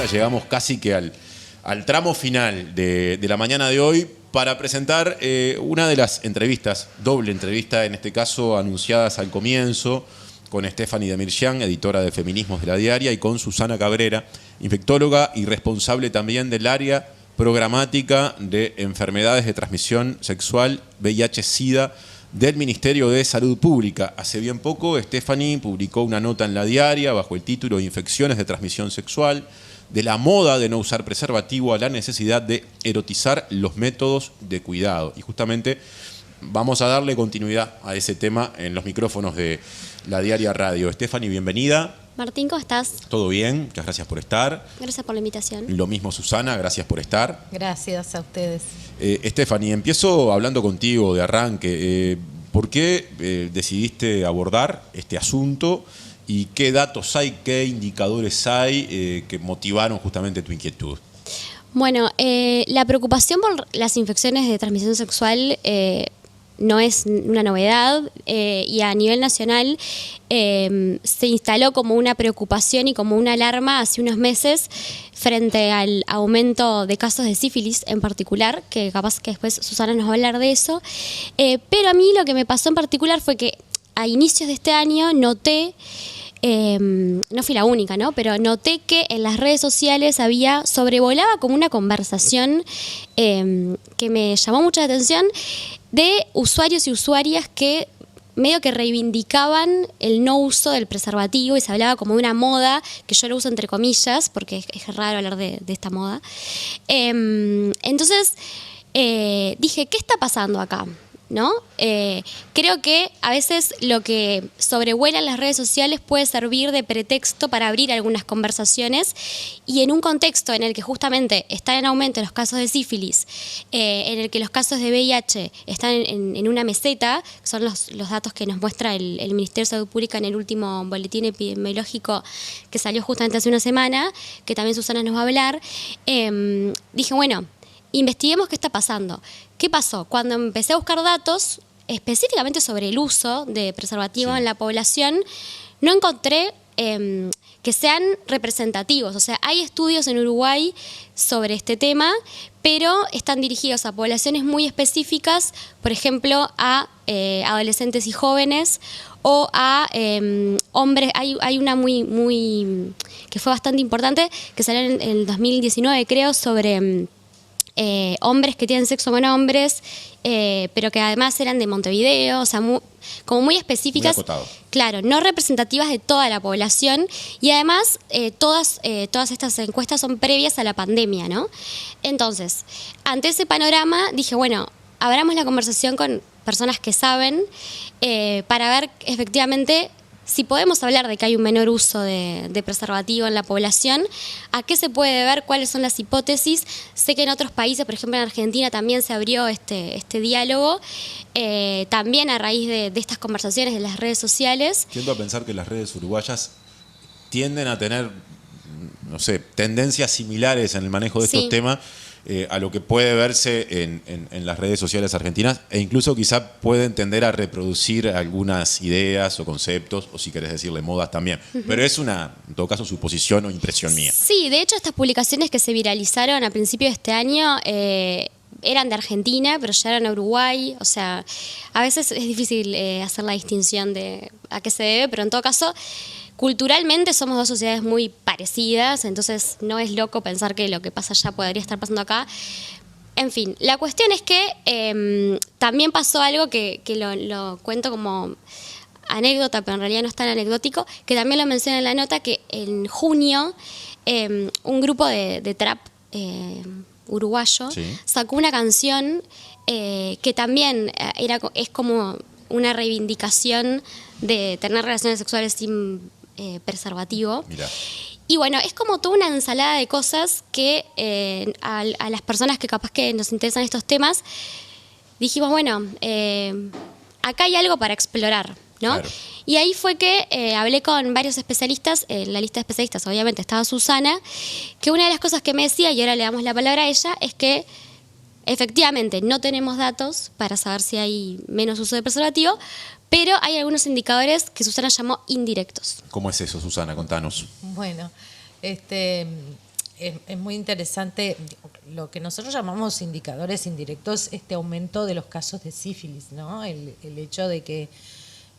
entrevista. Llegamos casi que al tramo final de la mañana de hoy para presentar una de las entrevistas, doble entrevista, en este caso anunciadas al comienzo, con Stephanie Demirjian, editora de Feminismos de La Diaria, y con Susana Cabrera, infectóloga y responsable también del área programática de enfermedades de transmisión sexual, VIH-Sida, del Ministerio de Salud Pública. Hace bien poco, Stephanie publicó una nota en La Diaria bajo el título Infecciones de transmisión sexual, de la moda de no usar preservativo a la necesidad de erotizar los métodos de cuidado. Y justamente vamos a darle continuidad a ese tema en los micrófonos de La Diaria Radio. Stephanie, bienvenida. Martín, ¿cómo estás? Todo bien, muchas gracias por estar. Gracias por la invitación. Lo mismo, Susana, gracias por estar. Gracias a ustedes. Stephanie, empiezo hablando contigo de arranque. ¿Por qué decidiste abordar este asunto y qué datos hay, qué indicadores hay que motivaron justamente tu inquietud? Bueno, la preocupación por las infecciones de transmisión sexual no es una novedad y a nivel nacional se instaló como una preocupación y como una alarma hace unos meses frente al aumento de casos de sífilis en particular, que capaz que después Susana nos va a hablar de eso. Pero a mí lo que me pasó en particular fue que a inicios de este año noté, no fui la única, ¿no? Pero noté que en las redes sociales sobrevolaba como una conversación que me llamó mucho la atención de usuarios y usuarias que medio que reivindicaban el no uso del preservativo y se hablaba como de una moda, que yo lo uso entre comillas, porque es raro hablar de esta moda. Entonces dije, ¿qué está pasando acá? ¿No? Creo que a veces lo que sobrevuela en las redes sociales puede servir de pretexto para abrir algunas conversaciones, y en un contexto en el que justamente están en aumento los casos de sífilis, en el que los casos de VIH están en una meseta, que son los datos que nos muestra el Ministerio de Salud Pública en el último boletín epidemiológico que salió justamente hace una semana, que también Susana nos va a hablar, dije, bueno, investiguemos qué está pasando. ¿Qué pasó? Cuando empecé a buscar datos específicamente sobre el uso de preservativo en la población, no encontré que sean representativos. O sea, hay estudios en Uruguay sobre este tema, pero están dirigidos a poblaciones muy específicas, por ejemplo, a adolescentes y jóvenes, o a hombres. Hay una muy que fue bastante importante, que salió en el 2019, creo, sobre hombres que tienen sexo con hombres, pero que además eran de Montevideo, o sea, como muy específicas. Muy acotado. Claro, no representativas de toda la población, y además todas estas encuestas son previas a la pandemia, ¿no? Entonces, ante ese panorama dije, bueno, abramos la conversación con personas que saben para ver efectivamente si podemos hablar de que hay un menor uso de preservativo en la población, ¿a qué se puede deber? ¿Cuáles son las hipótesis? Sé que en otros países, por ejemplo en Argentina, también se abrió este diálogo, también a raíz de estas conversaciones de las redes sociales. Tiendo a pensar que las redes uruguayas tienden a tener, no sé, tendencias similares en el manejo de estos temas a lo que puede verse en las redes sociales argentinas, e incluso quizá pueden tender a reproducir algunas ideas o conceptos, o si querés decirle modas también. Pero es una, en todo caso, suposición o impresión mía. Sí, de hecho estas publicaciones que se viralizaron a principios de este año eran de Argentina, pero llegaron a Uruguay. O sea, a veces es difícil hacer la distinción de a qué se debe, pero en todo caso, culturalmente somos dos sociedades muy parecidas, entonces no es loco pensar que lo que pasa allá podría estar pasando acá. En fin, la cuestión es que también pasó algo que lo cuento como anécdota, pero en realidad no es tan anecdótico, que también lo menciona en la nota, que en junio un grupo de trap uruguayo sacó una canción que también es como una reivindicación de tener relaciones sexuales sin preservativo. Mirá. Y bueno, es como toda una ensalada de cosas que a las personas que capaz que nos interesan estos temas, dijimos, bueno, acá hay algo para explorar, ¿no? Claro. Y ahí fue que hablé con varios especialistas. En la lista de especialistas obviamente estaba Susana, que una de las cosas que me decía, y ahora le damos la palabra a ella, es que efectivamente no tenemos datos para saber si hay menos uso de preservativo, pero hay algunos indicadores que Susana llamó indirectos. ¿Cómo es eso, Susana? Contanos. Bueno, es muy interesante lo que nosotros llamamos indicadores indirectos, este aumento de los casos de sífilis, ¿no? El hecho de que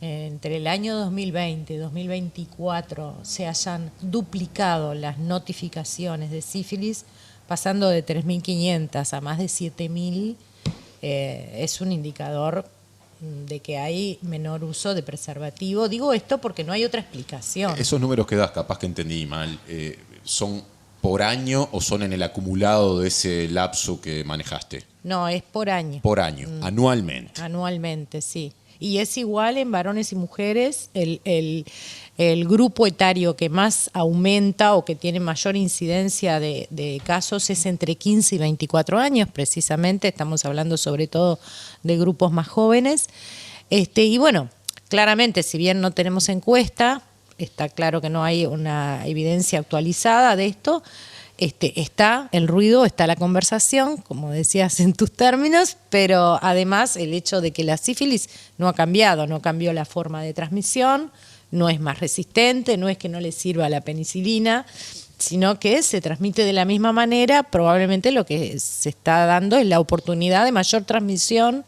entre el año 2020 y 2024 se hayan duplicado las notificaciones de sífilis, pasando de 3.500 a más de 7.000, es un indicador de que hay menor uso de preservativo. Digo esto porque no hay otra explicación. Esos números que das, capaz que entendí mal, ¿son por año o son en el acumulado de ese lapso que manejaste? No, es por año. Por año, anualmente. Anualmente, sí. Y es igual en varones y mujeres. El grupo etario que más aumenta o que tiene mayor incidencia de casos es entre 15 y 24 años, precisamente. Estamos hablando sobre todo de grupos más jóvenes. Y bueno, claramente, si bien no tenemos encuesta, está claro que no hay una evidencia actualizada de esto. Está el ruido, está la conversación, como decías en tus términos, pero además el hecho de que la sífilis no ha cambiado, no cambió la forma de transmisión, no es más resistente, no es que no le sirva la penicilina, sino que se transmite de la misma manera. Probablemente lo que se está dando es la oportunidad de mayor transmisión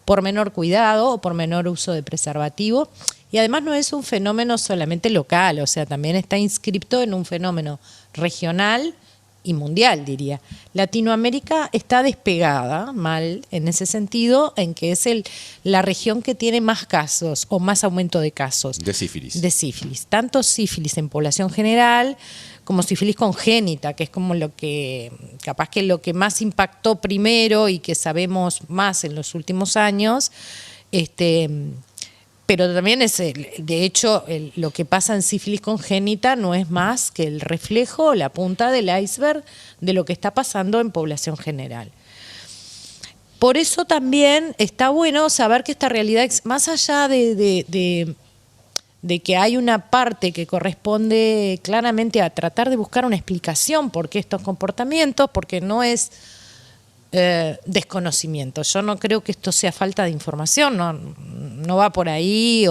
por menor cuidado o por menor uso de preservativo. Y además no es un fenómeno solamente local, o sea, también está inscripto en un fenómeno regional y mundial, diría. Latinoamérica está despegada mal en ese sentido, en que es la región que tiene más casos o más aumento de casos. De sífilis. De sífilis. Tanto sífilis en población general como sífilis congénita, que es como lo que, capaz que lo que más impactó primero y que sabemos más en los últimos años, pero también es, de hecho, lo que pasa en sífilis congénita no es más que el reflejo, la punta del iceberg de lo que está pasando en población general. Por eso también está bueno saber que esta realidad, más allá de que hay una parte que corresponde claramente a tratar de buscar una explicación por qué estos comportamientos, porque no es desconocimiento. Yo no creo que esto sea falta de información, no va por ahí,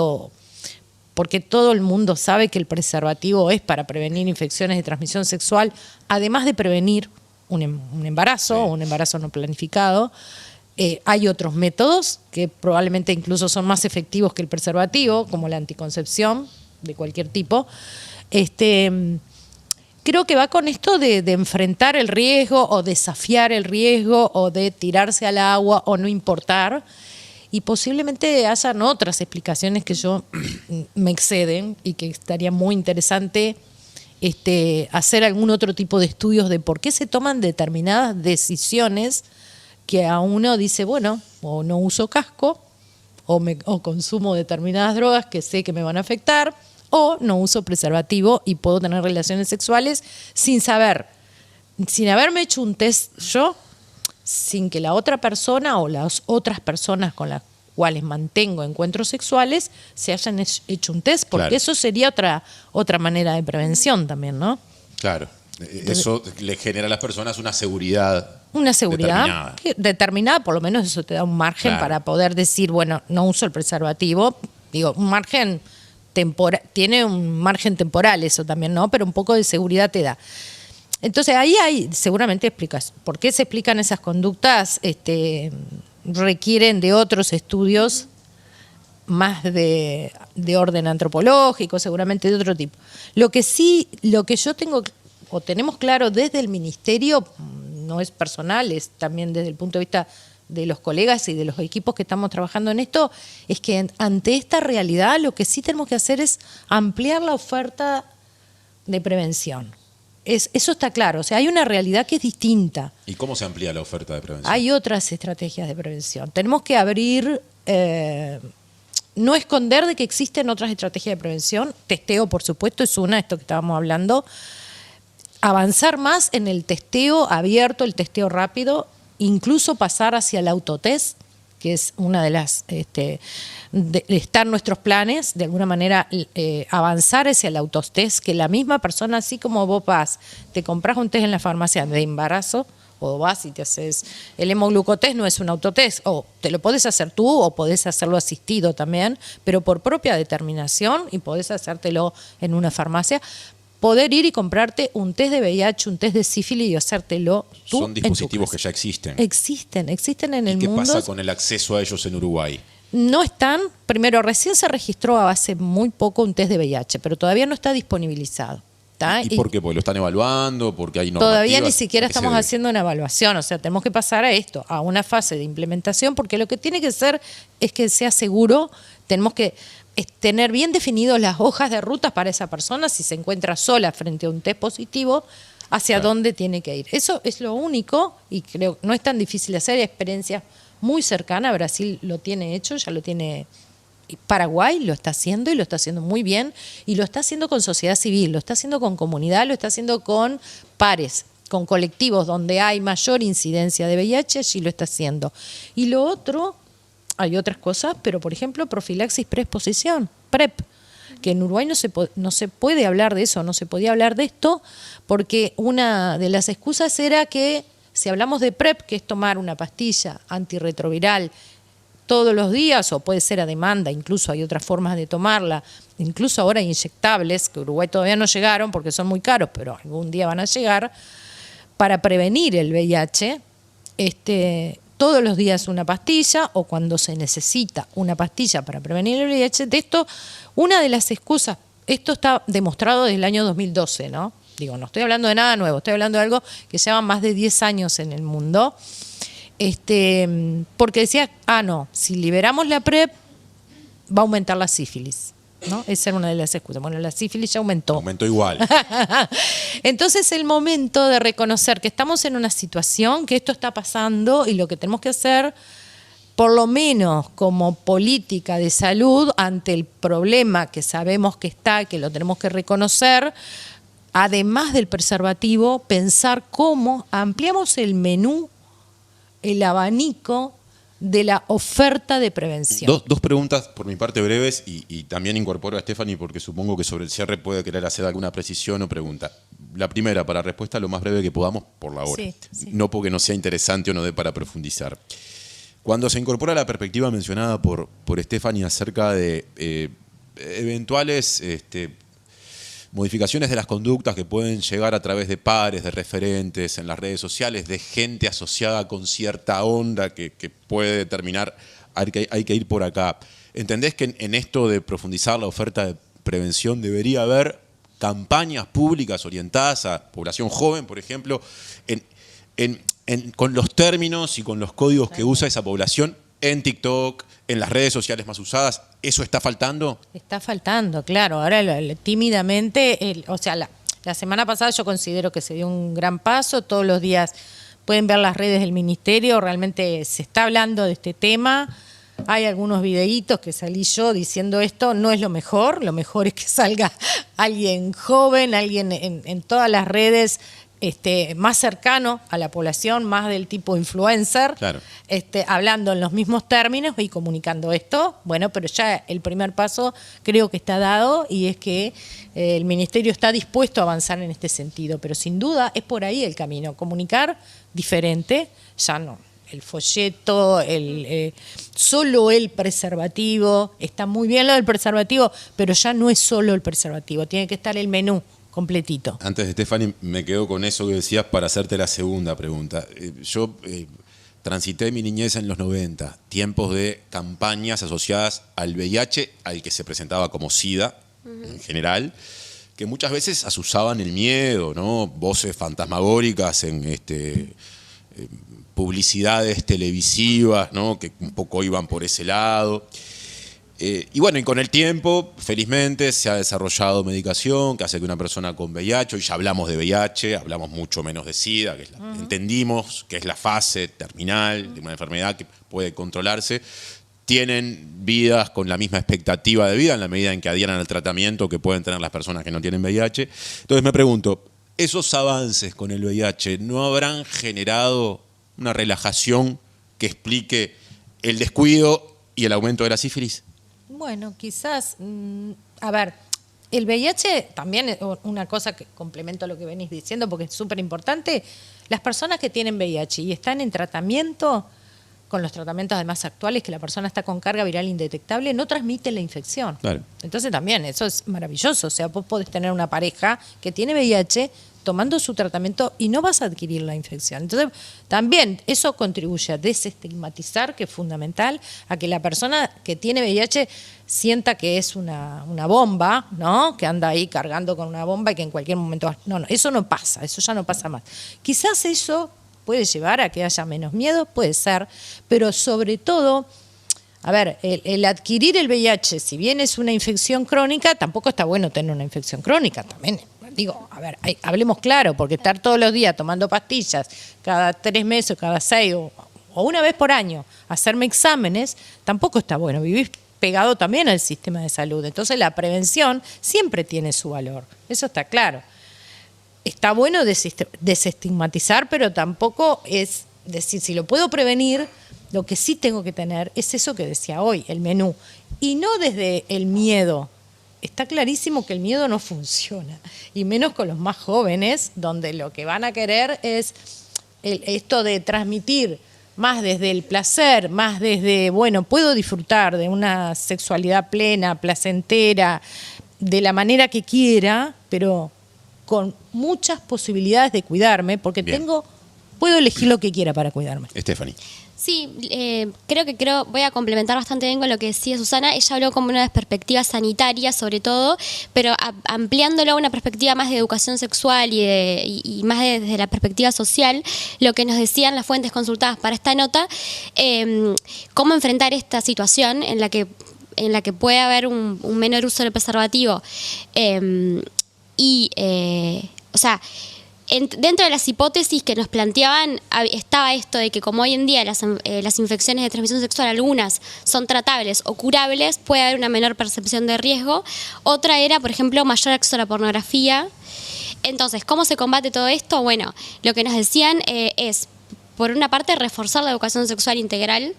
porque todo el mundo sabe que el preservativo es para prevenir infecciones de transmisión sexual, además de prevenir un embarazo o un embarazo no planificado. Hay otros métodos que probablemente incluso son más efectivos que el preservativo, como la anticoncepción de cualquier tipo. Creo que va con esto de enfrentar el riesgo o desafiar el riesgo o de tirarse al agua o no importar. Y posiblemente hayan otras explicaciones que yo me exceden y que estaría muy interesante hacer algún otro tipo de estudios de por qué se toman determinadas decisiones que a uno dice, bueno, o no uso casco o consumo determinadas drogas que sé que me van a afectar, o no uso preservativo y puedo tener relaciones sexuales sin haberme hecho un test yo, sin que la otra persona o las otras personas con las cuales mantengo encuentros sexuales se hayan hecho un test, porque claro, eso sería otra manera de prevención también, ¿no? Claro, eso le genera a las personas una seguridad. Una seguridad determinada, por lo menos eso te da un margen, claro, para poder decir, bueno, no uso el preservativo. Digo, un margen tiene un margen temporal eso también, ¿no? Pero un poco de seguridad te da. Entonces ahí hay seguramente explicas por qué se explican esas conductas, requieren de otros estudios más de orden antropológico, seguramente de otro tipo. Lo que yo tenemos claro desde el ministerio, no es personal, es también desde el punto de vista de los colegas y de los equipos que estamos trabajando en esto, es que ante esta realidad lo que sí tenemos que hacer es ampliar la oferta de prevención. Eso está claro, o sea, hay una realidad que es distinta. ¿Y cómo se amplía la oferta de prevención? Hay otras estrategias de prevención. Tenemos que abrir, no esconder de que existen otras estrategias de prevención. Testeo, por supuesto, es una, esto que estábamos hablando. Avanzar más en el testeo abierto, el testeo rápido, incluso pasar hacia el autotest, que es una de las, están nuestros planes, de alguna manera avanzar hacia el autotest, que la misma persona, así como vos vas, te compras un test en la farmacia de embarazo, o vas y te haces el hemoglucotest, no es un autotest, o te lo podés hacer tú o podés hacerlo asistido también, pero por propia determinación, y podés hacértelo en una farmacia, poder ir y comprarte un test de VIH, un test de sífilis y hacértelo tú. Son dispositivos que ya existen. Existen en el ¿Y qué mundo. pasa con el acceso a ellos en Uruguay? No están, primero, recién se registró hace muy poco un test de VIH, pero todavía no está disponibilizado. ¿Tá? ¿Y por qué? ¿Porque lo están evaluando? ¿Porque hay normativas? Todavía ni siquiera ¿A qué se estamos debe? haciendo una evaluación, o sea, tenemos que pasar a esto, a una fase de implementación, porque lo que tiene que ser es que sea seguro, tenemos que tener bien definidos las hojas de rutas para esa persona, si se encuentra sola frente a un test positivo, hacia dónde tiene que ir. Eso es lo único, y creo que no es tan difícil de hacer, hay experiencias muy cercanas, Brasil lo tiene hecho, ya lo tiene. Paraguay lo está haciendo y lo está haciendo muy bien y lo está haciendo con sociedad civil, lo está haciendo con comunidad, lo está haciendo con pares, con colectivos donde hay mayor incidencia de VIH, allí lo está haciendo. Y lo otro, hay otras cosas, pero por ejemplo profilaxis preexposición, PrEP, que en Uruguay no se puede hablar de eso, no se podía hablar de esto, porque una de las excusas era que si hablamos de PrEP, que es tomar una pastilla antirretroviral todos los días, o puede ser a demanda, incluso hay otras formas de tomarla, incluso ahora hay inyectables, que Uruguay todavía no llegaron porque son muy caros, pero algún día van a llegar, para prevenir el VIH, todos los días una pastilla, o cuando se necesita una pastilla para prevenir el VIH. De esto, una de las excusas, esto está demostrado desde el año 2012, ¿no? Digo, no estoy hablando de nada nuevo, estoy hablando de algo que lleva más de 10 años en el mundo. Porque decía, no, si liberamos la PrEP, va a aumentar la sífilis, ¿no? Esa era una de las excusas. Bueno, la sífilis ya aumentó. Aumentó igual. Entonces es el momento de reconocer que estamos en una situación, que esto está pasando y lo que tenemos que hacer, por lo menos como política de salud, ante el problema que sabemos que está, que lo tenemos que reconocer, además del preservativo, pensar cómo ampliamos el menú, el abanico de la oferta de prevención. Dos preguntas por mi parte breves y también incorporo a Stephanie porque supongo que sobre el cierre puede querer hacer alguna precisión o pregunta. La primera, para respuesta lo más breve que podamos por la hora. Sí. No porque no sea interesante o no dé para profundizar. Cuando se incorpora la perspectiva mencionada por Stephanie acerca de eventuales modificaciones de las conductas que pueden llegar a través de pares, de referentes en las redes sociales, de gente asociada con cierta onda que puede determinar hay que ir por acá. ¿Entendés que en esto de profundizar la oferta de prevención debería haber campañas públicas orientadas a población joven, por ejemplo, con los términos y con los códigos que usa esa población en TikTok, en las redes sociales más usadas? ¿Eso está faltando? Está faltando, claro. Ahora tímidamente, la semana pasada yo considero que se dio un gran paso. Todos los días pueden ver las redes del ministerio, realmente se está hablando de este tema. Hay algunos videitos que salí yo diciendo esto, no es lo mejor es que salga alguien joven, alguien en todas las redes, más cercano a la población, más del tipo influencer, claro. Hablando en los mismos términos y comunicando esto. Bueno, pero ya el primer paso creo que está dado y es que el ministerio está dispuesto a avanzar en este sentido, pero sin duda es por ahí el camino, comunicar diferente, ya no. El folleto, solo el preservativo, está muy bien lo del preservativo, pero ya no es solo el preservativo, tiene que estar el menú completito. Antes de Stephanie, me quedo con eso que decías para hacerte la segunda pregunta. Yo transité mi niñez en los 90, tiempos de campañas asociadas al VIH, al que se presentaba como SIDA en general, que muchas veces asusaban el miedo, ¿no? Voces fantasmagóricas en publicidades televisivas, ¿no? Que un poco iban por ese lado. Y bueno, y con el tiempo, felizmente, se ha desarrollado medicación que hace que una persona con VIH, hoy ya hablamos de VIH, hablamos mucho menos de SIDA, que entendimos que es la fase terminal de una enfermedad que puede controlarse, tienen vidas con la misma expectativa de vida en la medida en que adhieran al tratamiento que pueden tener las personas que no tienen VIH. Entonces me pregunto, ¿esos avances con el VIH no habrán generado una relajación que explique el descuido y el aumento de la sífilis? Bueno, quizás, a ver, el VIH también es una cosa que complemento a lo que venís diciendo porque es súper importante. Las personas que tienen VIH y están en tratamiento con los tratamientos además actuales, que la persona está con carga viral indetectable, no transmite la infección. Claro. Entonces también eso es maravilloso. O sea, vos podés tener una pareja que tiene VIH tomando su tratamiento y no vas a adquirir la infección. Entonces, también eso contribuye a desestigmatizar, que es fundamental, a que la persona que tiene VIH sienta que es una bomba, ¿no? Que anda ahí cargando con una bomba y que en cualquier momento... No, eso no pasa, eso ya no pasa más. Quizás eso puede llevar a que haya menos miedo, puede ser, pero sobre todo... A ver, el adquirir el VIH, si bien es una infección crónica, tampoco está bueno tener una infección crónica. También, digo, a ver, hablemos claro, porque estar todos los días tomando pastillas, cada 3 meses, cada 6 o una vez por año, hacerme exámenes, tampoco está bueno. Vivís pegado también al sistema de salud. Entonces la prevención siempre tiene su valor. Eso está claro. Está bueno desestigmatizar, pero tampoco es decir, si lo puedo prevenir... Lo que sí tengo que tener es eso que decía hoy, el menú. Y no desde el miedo. Está clarísimo que el miedo no funciona. Y menos con los más jóvenes, donde lo que van a querer es esto de transmitir más desde el placer, más desde, bueno, puedo disfrutar de una sexualidad plena, placentera, de la manera que quiera, pero con muchas posibilidades de cuidarme, porque puedo elegir lo que quiera para cuidarme. Stephanie. Sí, voy a complementar bastante bien con lo que decía Susana. Ella habló como una perspectiva sanitaria sobre todo, pero ampliándolo a una perspectiva más de educación sexual y más desde la perspectiva social, lo que nos decían las fuentes consultadas para esta nota, cómo enfrentar esta situación en la que puede haber un menor uso del preservativo o sea, dentro de las hipótesis que nos planteaban estaba esto de que como hoy en día las infecciones de transmisión sexual algunas son tratables o curables, puede haber una menor percepción de riesgo. Otra era, por ejemplo, mayor acceso a la pornografía. Entonces, ¿cómo se combate todo esto? Bueno, lo que nos decían es, por una parte, reforzar la educación sexual integral,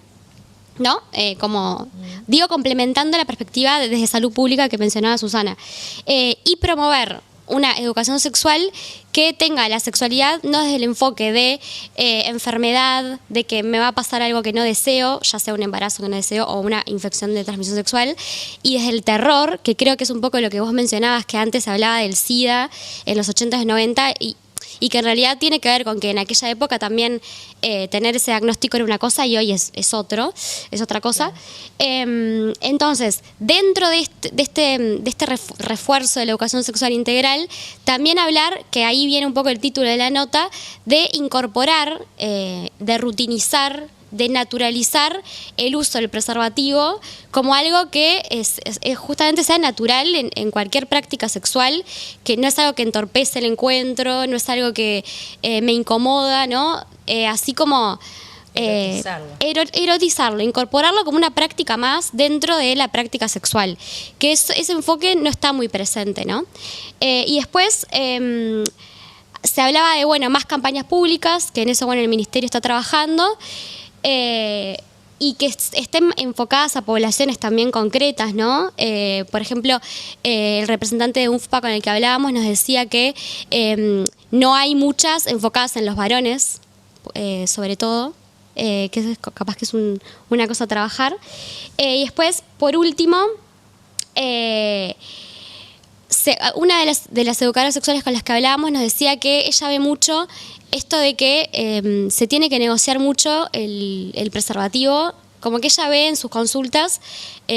¿no? Complementando la perspectiva desde salud pública que mencionaba Susana, y promover una educación sexual que tenga la sexualidad no desde el enfoque de enfermedad, de que me va a pasar algo que no deseo, ya sea un embarazo que no deseo o una infección de transmisión sexual, y desde el terror, que creo que es un poco lo que vos mencionabas, que antes se hablaba del SIDA en los 80s y 90 y que en realidad tiene que ver con que en aquella época también tener ese diagnóstico era una cosa y hoy es otra cosa. Entonces, dentro de este refuerzo de la educación sexual integral, también hablar, que ahí viene un poco el título de la nota, de incorporar, de rutinizar, de naturalizar el uso del preservativo como algo que justamente sea natural en cualquier práctica sexual, que no es algo que entorpece el encuentro, no es algo que me incomoda, ¿no? Así como erotizarlo, incorporarlo como una práctica más dentro de la práctica sexual, que ese enfoque no está muy presente, ¿no? Y después se hablaba de, más campañas públicas, que en eso, el Ministerio está trabajando, y que estén enfocadas a poblaciones también concretas, ¿no? Por ejemplo, el representante de UNFPA con el que hablábamos nos decía que no hay muchas enfocadas en los varones, sobre todo, que es capaz que es una cosa a trabajar. Y después, por último, una de las educadoras sexuales con las que hablábamos nos decía que ella ve mucho esto de que se tiene que negociar mucho el preservativo, como que ella ve en sus consultas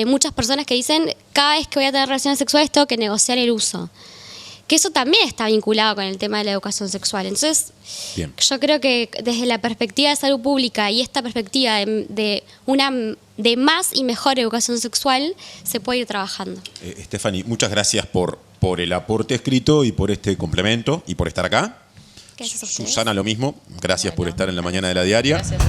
muchas personas que dicen, cada vez que voy a tener relaciones sexuales tengo que negociar el uso. Que eso también está vinculado con el tema de la educación sexual. Entonces, bien, yo creo que desde la perspectiva de salud pública y esta perspectiva de más y mejor educación sexual, se puede ir trabajando. Stephanie, muchas gracias por el aporte escrito y por este complemento y por estar acá. Gracias a ustedes. Susana, lo mismo. Gracias por estar en la mañana de la diaria. Gracias.